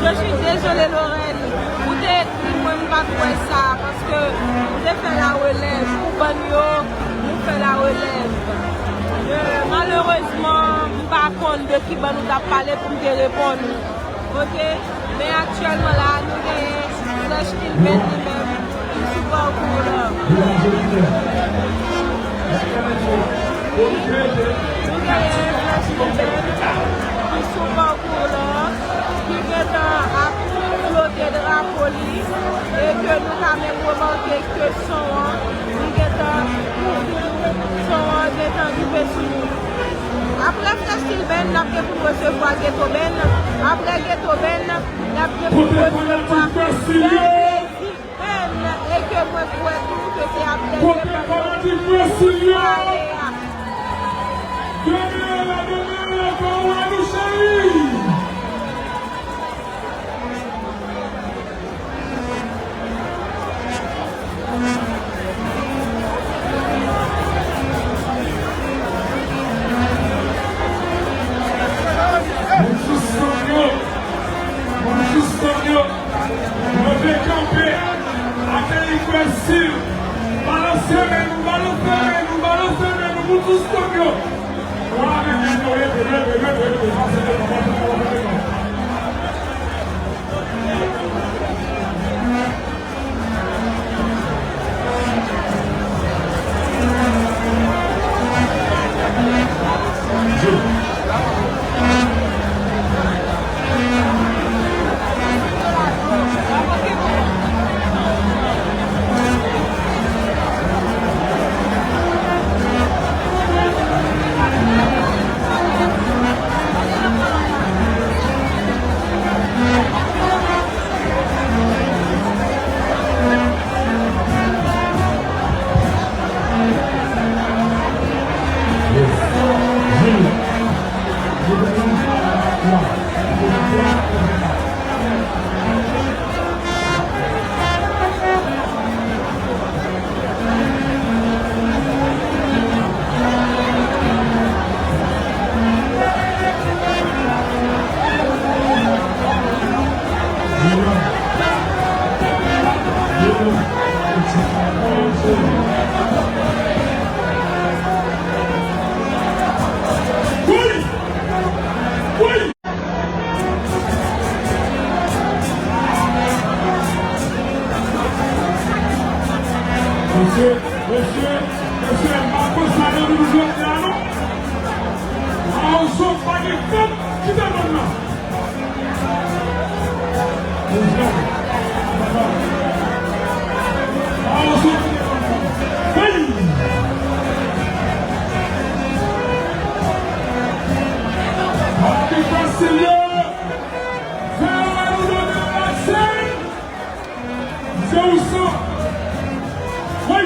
Je suis désolée, Lorraine. Vous êtes moi pas trouver ça parce que vous avez fait la relève. Pour Banyo, vous faites la relève. Malheureusement, je ne sais pas de qui va nous parler pour me répondre. Ok? Mais actuellement là, nous avons Flash Kilben lui-même. Il est super cool. Nous avons Flash Kilben. Il est super cool. Qui est à flotter de la police et que nous avons même remarqué que son détendu sur nous. Après Flash Kilben, nous avons pour recevoir Ghetto Ben. Après Ghetto Ben, nous avons pour recevoir et que moi pour tout que c'est après Oui.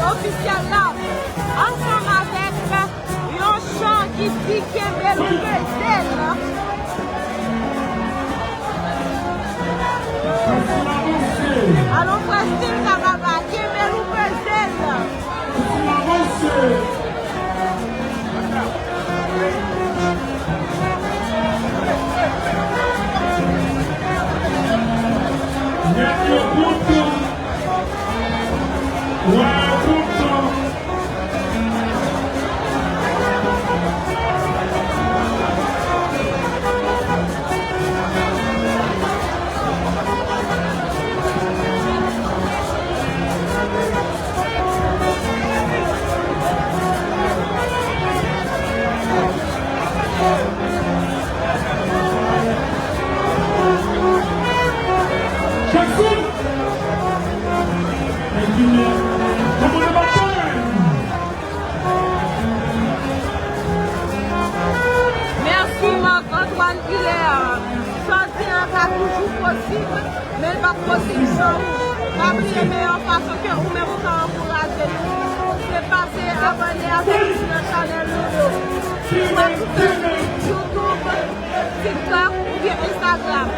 Officiel là, ensemble avec un chant qui dit qu'il est le président. Alors, Prestil Kababa, qui est le président. Merci Marc-Antoine Hilaire. Sorti un cas toujours possible, mais pas possible sans vous. Pas oublier meilleure façon que vous même vous encouragez. C'est passé abonner avec le channel Lolo. Soit YouTube, TikTok ou bien Instagram.